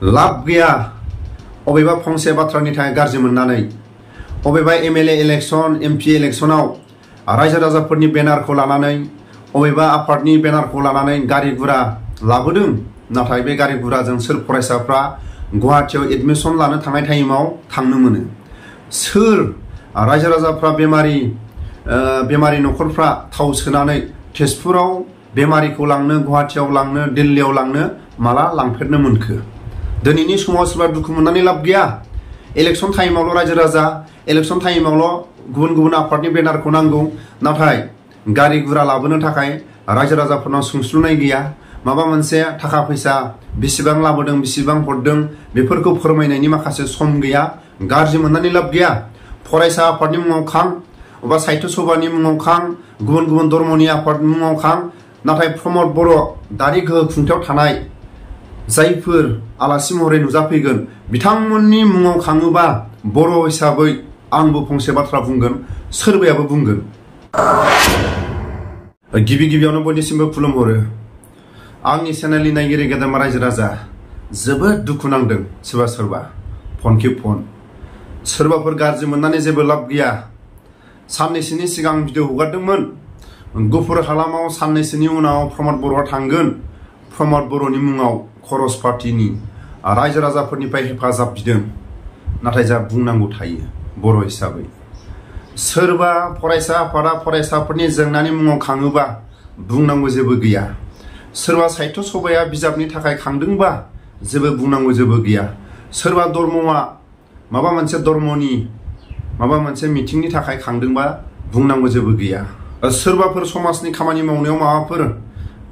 लाब गैया अबेबा फंसे बाथ्रानि थाखाय गाज्रि मोननानै अबेबा एमएलए इलेक्शन एमपी इलेक्शनाव रायजो राजाफोरनि बेनारखौ लानानै अबेबा आफादनि बेनारखौ लानानै गारि गुरा लाबोदों। नाथाय बे गारि गुराजों सोर फरायसाफ्रा गुवाहाटीयाव एडमिशन लानो थांनाय टाइमाव थांनो मोनो? सोर रायजो राजाफ्रा बेमारि नखरफ्रा थाव सोनानै तेजपुराव बेमारिखौ लांनो गुवाहाटीयाव लांनो दिल्लीयाव लांनो माला लांफेरनो मोनखो? दिनैनि समाव सोरबा दुखु मोननानै लाब गैया। इलेक्शन टाइमावल' रायजो राजा इलेक्शन टाइमावल' गुबुन गुबुन आफादनि बेनारखौ नांगौ। नाथाय गारि गुरा लाबोनो थाखाय रायजो राजाफोरनाव सुंस्लुनाय गैया। माबा मोनसे थाखा फैसा बेसेबां लाबोदों बेसेबां हरदों बेफोरखौ फोरमायनायनि माखासे सम गैया। गाज्रि मोननानै लाब गैया। फरायसा आफादनि मुङाव खां अबा साहित्य सभानि मुङाव खां गुबुन गुबुन धर्मनि आफादनि मुङाव खां। नाथाय प्रमद बर' दानि गोहो खुंथायाव थानाय जायफोर आलासि महरै नुजाफैगोन बिथांमोननि मुङाव खाङोबा बर' हिसाबै आंबो फंसे बाथ्रा बुंगोन, सोरबायाबो बुंगोन। गिबियावनो बयनिसिमबो खुलुमहरो। आंनि चेनेलनि नायगिरि गेदेमा रायजो राजा जोबोद दुखु नांदों। सोरबा फनखि फन सोरबाफोर गाज्रि मोननानै जेबो लाब गैया। साननैसोनि सिगां भिडिअ हगारदोंमोन। गुफुर हालामाव साननैसोनि उनाव प्रमद बर'आ थांगोन। प्रमद बर'नि मुङाव खरस पार्टीनि रायजो राजाफोरनिफ्राय हेफाजाब बिदों। नाथाय जा बुंनांगौ थायो बर' हिसाबै सोरबा फरायसा आफादा फरायसाफोरनि जेंनानि मुङाव खाङोबा बुंनांगौ जेबो गैया। सोरबा साहित्य सभाया बिजाबनि थाखाय खांदोंबा जेबो बुंनांगौ जेबो गैया। सोरबा धर्मआ माबा मोनसे धर्मनि माबा मोनसे मिटिंनि थाखाय खांदोंबा बुंनांगौ जेबो गैया। सोरबाफोर समाजनि खामानि मावनायाव माबाफोर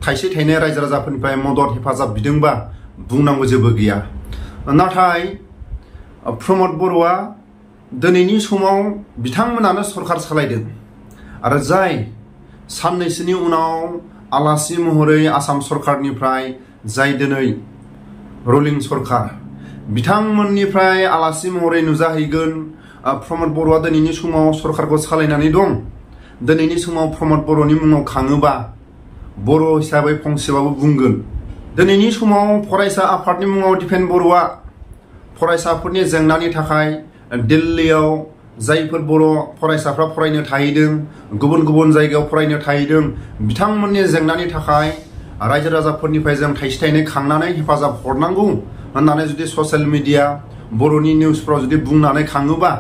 थाइसे थाइनै रायजो राजाफोरनिफ्राय मदद हेफाजाब बिदोंबा बुंनांगौ जेबो गैया। नाथाय प्रमद बर'आ दिनैनि समाव बिथांमोनानो सरकार सालायदों आरो जाय साननैसोनि उनाव आलासि महरै आसाम सरकारनिफ्राय जाय दिनै रुलिं सरकार बिथांमोननिफ्राय आलासि महरै नुजाहैगोन। प्रमद बर'आ दिनैनि समाव सरकारखौ सालायनानै दं। दिनैनि समाव प्रमद बर'नि मुङाव खाङोबा बर' हिसाबै फंसेबाबो बुंगोन। दिनैनि समाव फरायसा आफादनि मुङाव दिपेन बर'आ फरायसाफोरनि जेंनानि थाखाय दिल्लीयाव जायफोर बर' फरायसाफ्रा फरायनो थाहैदों गुबुन गुबुन जायगायाव फरायनो थाहैदों बिथांमोननि जेंनानि थाखाय रायजो राजाफोरनिफ्राय जों थाइसे थाइनै खांनानै हेफाजाब हरनांगौ होननानै जुदि ससियेल मिडिया बर'नि निउसफ्राव जुदि बुंनानै खाङोबा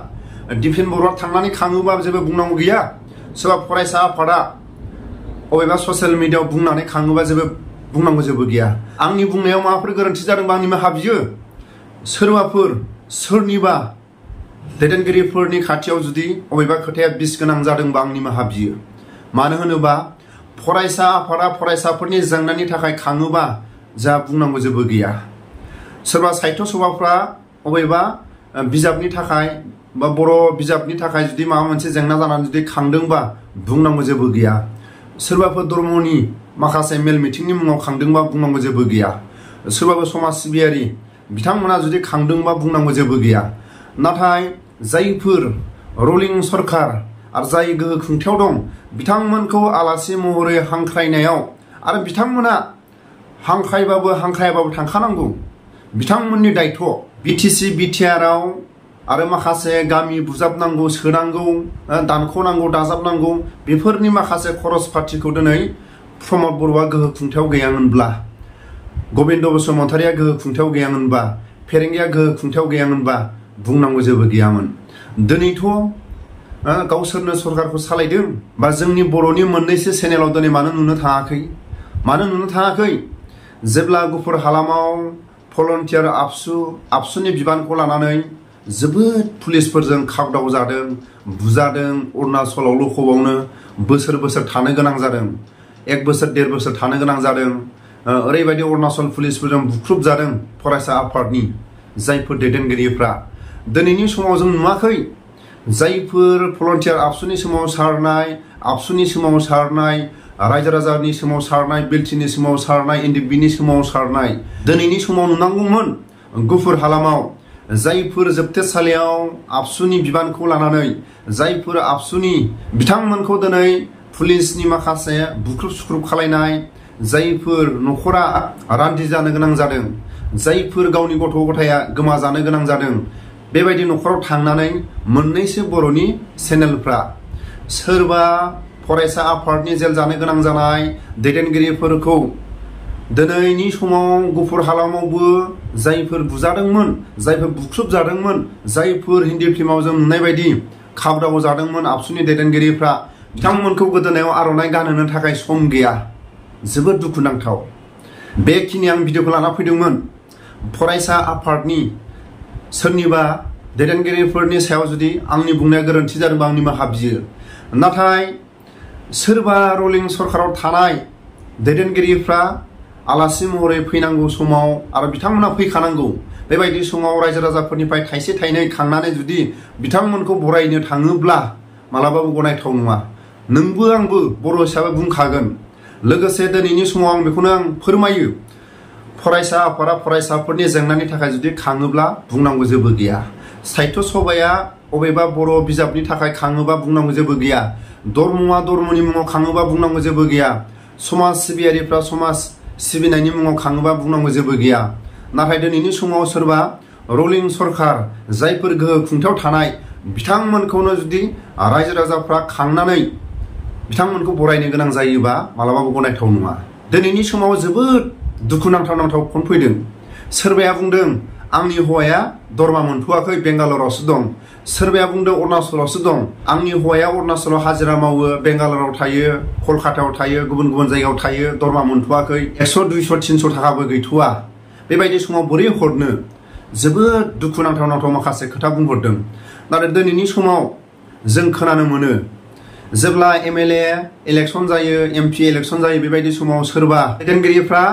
दिपेन बर'आ थांनानै खाङोबा जेबो बुंनांगौ गैया। सोरबा फरायसा आफादा अबेबा ससियेल मिडियायाव बुंनानै खाङोबा जेबो बुंनांगौ जेबो गैया। आंनि बुंनायाव माबाफोर गोरोन्थि जादोंबा आंनि निमाहा बियो। सोरबाफोर सोरनिबा दैदेनगिरिफोरनि खाथियाव जुदि अबेबा खोथाया बिस गोनां जादोंबा आं निमाहा बियो। मानो होनोबा फरायसा आफादा फरायसाफोरनि जेंनानि थाखाय खाङोबा जा बुंनांगौ जेबो गैया। सोरबा साहित्य सभाफ्रा अबेबा बिजाबनि थाखाय बा बर' बिजाबनि थाखाय जुदि माबा मोनसे जेंना जानानै जुदि खांदोंबा बुंनांगौ जेबो गैया। सोरबाफोर धर्मनि माखासे मेल मिटिंनि मुङाव खांदोंबा बुंनांगौ जेबो गैया। सोरबाबो समाज सिबियारि बिथांमोना जुदि खांदोंबा बुंनांगौ जेबो गैया। नाथाय जायफोर रुलिं सरकार आरो जाय गोहो खुंथायाव दं बिथांमोनखौ आलासि महरै हांख्रायनायाव आरो बिथांमोना हांख्रायाबाबो थांखानांगौ बिथांमोननि दायथ'। बिटिसि बिटिआरआव आरो माखासे गामि बुजाबनांगौ सोनांगौ दानख'नांगौ दाजाबनांगौ बेफोरनि माखासे खरस पार्टिखौ दिनै प्रमद बर'आ गोहो खुंथायाव गैयामोनब्ला गबिन्द बसुमतारिया गोहो खुंथायाव गैयामोनबा फेरेंगिया गोहो खुंथायाव गैयामोनबा बुंनांगौ जेबो गैयामोन। दिनैथ' गावसोरनो सरकारखौ सालायदों बा जोंनि बर'नि मोननैसो चेनेलाव दिनै मानो नुनो थाङाखै? जेब्ला गुफुर हालामाव भलन्टियार आबसुनि बिबानखौ लानानै जोबोद पुलिसफोरजों खाबदाव जादों बुजादों। अरुणाचलाव लखबावनो बोसोर थानो गोनां जादों। 1 बोसोर 1.5 बोसोर थानो गोनां जादों। ओरैबायदि अरुणाचल पुलिसफोरजों बुख्रुब जादों फरायसा आफादनि जायफोर दैदेनगिरिफ्रा। दिनैनि समाव जों नुवाखै जायफोर भलन्टियार आबसुनि सोमावसारनाय रायजो राजानि सोमावसारनाय बिलटिनि सोमावसारनाय एनडिएफबिनि सोमावसारनाय दिनैनि समाव नुनांगौमोन। गुफुर हालामाव जायफोर जोबथेसालियाव आबसुनि बिबानखौ लानानै जायफोर आबसुनि बिथांमोनखौ दिनै पुलिसनि माखासे बुख्रुब सुख्रुब खालायनाय जायफोर नखरा रान्दि जानो गोनां जादों जायफोर गावनि गथ' गथाया गोमाजानो गोनां जादों बेबायदि न'खराव थांनानै मोननैसो बर'नि चेनेलफ्रा सोरबा फरायसा आफादनि जेल जानो गोनां जानाय दैदेनगिरिफोरखौ दिनैनि समाव गुफुर हालामावबो जायफोर बुजादोंमोन, जायफोर बुख्रुबजादोंमोन, जायफोर हिन्दी फिल्माव जों नुनाय बायदि खाबदाव जादोंमोन आबसुनि दैदेनगिरिफ्रा, बिथांमोनखौ गोदोनायाव आर'नाइ गानहोनो थाखाय सम गैया। जोबोद दुखुनांथाव। बेखिनि आं भिडिअखौ लाना फैदोंमोन। फरायसा आफादनि सोरनिबा दैदेनगिरिफोरनि सायाव जुदि आंनि बुंनाया गोरोन्थि जादोंबा आंनि निमाहा बियो। नाथाय सोरबा रुलिं सरकाराव थानाय दैदेनगिरिफ्रा आलासि महरै फैनांगौ समाव आरो बिथांमोना फैखानांगौ बेबायदि समाव रायजो राजाफोरनिफ्राय थाइसे थाइनै खांनानै जुदि बिथांमोनखौ बरायनो थाङोब्ला मालाबाबो गनायथाव नङा। नोंबो आंबो बर' हिसाबै बुंखागोन। लोगोसे दिनैनि समाव आं बेखौनो फोरमायो, फरायसा आफादा फरायसाफोरनि जेंनानि थाखाय जुदि खाङोब्ला बुंनांगौ जेबो गैया। साहित्य सभाया अबेबा बर' बिजाबनि थाखाय खाङोबा बुंनांगौ जेबो गैया। धर्मआ धर्मनि मुङाव खाङोबा बुंनांगौ जेबो गैया। समाज सिबियारिफ्रा समाज सिबिनायनि मुङाव खाङोबा बुंनांगौ जेबो गैया। नाथाय दिनैनि समाव सोरबा रुलिं सरकार जायफोर गोहो खुंथायाव थानाय बिथांमोनखौनो जुदि रायजो राजाफ्रा खांनानै बिथांमोनखौ बरायनो गोनां जायोबा मालाबाबो गनायथाव नङा। दिनैनि समाव जोबोद दुखुनांथाव फन फैदों। सोरबाया बुंदों आंनि हौवाया दरमा मोनथ'वाखै, बेंगालरावसो दं। सोरबाया बुंदों अरुणाचलावसो दं। आंनि हौवाया अरुणाचलाव हाजिरा मावो, बेंगालराव थायो, कलकातायाव थायो, गुबुन गुबुन जायगायाव थायो, दरमा मोनथ'वाखै, 100, 200, 300 थाखाबो गैथ'वा। बेबायदि समाव बोरै हरनो? जोबोद दुखुनांथाव माखासे खोथा बुंहरदों। नाथाय दिनैनि समाव जों खोनानो मोनो जेब्ला MLA इलेक्सन जायो, MP इलेक्सन जायो, बेबायदि समाव सोरबा दैदेनगिरिफ्रा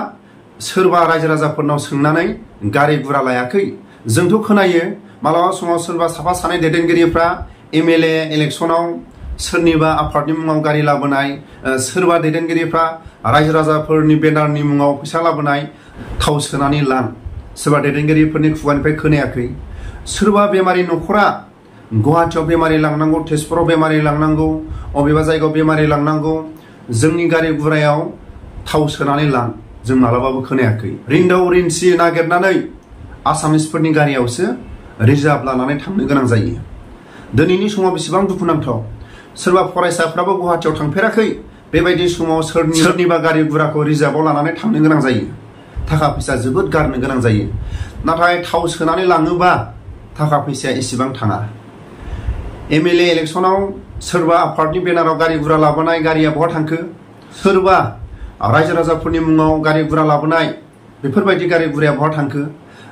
सोरबा रायजो राजाफोरनाव सोंनानै गारि गुरा लायाखै। जोंथ' खोनायो मालाबा समाव सोरबा साफा सानै दैदेनगिरिफ्रा MLA इलेक्सनाव सोरनिबा आफादनि मुङाव गारि लाबोनाय, सोरबा दैदेनगिरिफ्रा रायजो राजाफोरनि बेनारनि मुङाव फैसा लाबोनाय, थाव सोनानै लां। सोरबा दैदेनगिरिफोरनि खुगानिफ्राय खोनायाखै। सोरबा बेमारि न'खरा गुवाहाटियाव बेमारि लांनांगौ, तेजपुराव बेमारि लांनांगौ, अबेबा जायगायाव बेमारि लांनांगौ, जोंनि गारि गुरायाव थाव सोनानै लां। जों मालाबाबो खोनायाखै। रिन्दाव रिन्सि नागिरनानै आसामिसफोरनि गारियावसो रिजार्भ लानानै थांनो गोनां जायो। दिनैनि समाव बेसेबां दुखुनांथाव। सोरबा फरायसाफ्राबो गुवाहाटियाव थांफेराखै। बेबायदि समाव सोरनिबा गारि गुराखौ रिजार्भआव लानानै थांनो गोनां जायो। थाखा फैसा जोबोद गारनो गोनां जायो। नाथाय थाव सोनानै लाङोबा थाखा फैसाया एसेबां थाङा। MLA इलेक्सनाव सोरबा आफादनि बेनाराव गारि गुरा लाबोनाय गारिया बहा थांखो? सोरबा रायजो राजाफोरनि मुङाव गारि गुरा लाबोनाय बेफोरबायदि गारि गुराया बहा थांखो?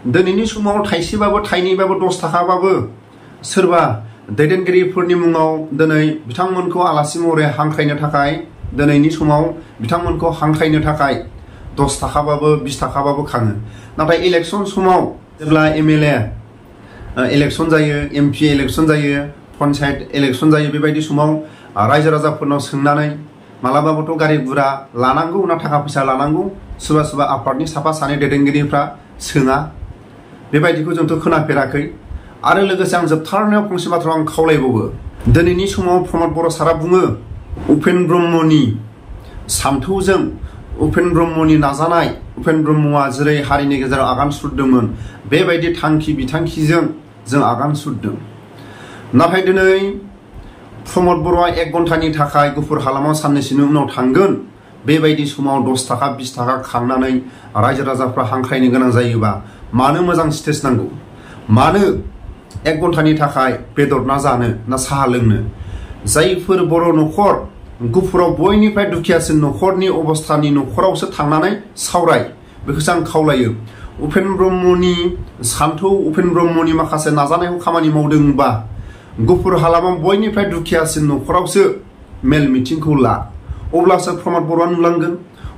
दिनैनि समाव थाइसेबाबो थाइनैबाबो 10 थाखाबाबो सोरबा दैदेनगिरिफोरनि मुङाव दिनै बिथांमोनखौ आलासि महरै हांख्रायनो थाखाय, दिनैनि समाव बिथांमोनखौ हांख्रायनो थाखाय 10 थाखाबाबो 20 थाखाबाबो खाङो। नाथाय इलेक्सन समाव जेब्ला MLA इलेक्सन जायो, MP इलेक्सन जायो, पन्सायत इलेक्सन जायो, बेबायदि समाव रायजो राजाफोरनाव सोंनानै मालाबाबोथ' गारि गुरा लानांगौ ना थाखा फैसा लानांगौ सोरबा आफादनि साफा सानै दैदेनगिरिफ्रा सोङा। बेबायदिखौ जोंथ' खोनाफेराखै। आरो लोगोसे आं जोबथारनायाव फंसे बाथ्रा आं खावलायबावो। दिनैनि समाव प्रमद बर' सारा बुङो उपेन ब्रह्मनि सान्थौजों, उपेन ब्रह्मनि नाजानाय, उपेन ब्रह्मआ जेरै हारिनि गेजेराव आगान सुरदोंमोन बेबायदि थांखि बिथांखिजों जों आगान सुरदों। नाथाय दिनै प्रमद बर'आ 1 घन्टानि थाखाय गुफुर हालामाव साननैसोनि उनाव थांगोन। बेबायदि समाव 10 थाखा 20 थाखा खांनानै रायजो राजाफ्रा हांख्रायनो गोनां जायोबा मानो मोजां स्टेज नांगौ? मानो 1 घन्टानि थाखाय बेदर ना जानो ना साहा लोंनो? जायफोर बर' न'खर गुफुराव बयनिफ्राय दुखियासिन न'खरनि अबस्थानि न'खरावसो थांनानै सावराय। बेखौसो आं खावलायो। उपेन ब्रह्मनि सान्थौ, उपेन ब्रह्मनि माखासे नाजानायखौ खामानि मावदोंबा गुफुर हालामाव बयनिफ्राय दुखियासिन न'खरावसो मेल मिटिंखौ ला। अब्लासो प्रमद बर'आ नुलांगोन,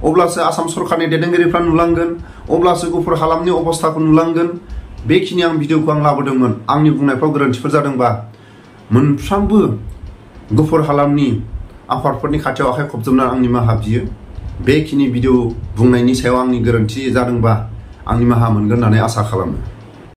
अब्लासो आसाम सरकारनि दैदेनगिरिफ्रा नुलांगोन, अब्लासो गुफुर हालामनि अबस्थाखौ नुलांगोन। बेखिनि आं भिडिअखौ आं लाबोदोंमोन। आंनि बुंनायफ्राव गोरोन्थिफोर जादोंबा मोनफ्रोमबो गुफुर हालामनि आफादफोरनि खाथियाव आखाइ खबजोबनानै आं निमाहा बियो। बेखिनि भिडिअ बुंनायनि सायाव आंनि गोरोन्थि जादोंबा आं निमाहा मोनगोन होननानै आसा खालामो।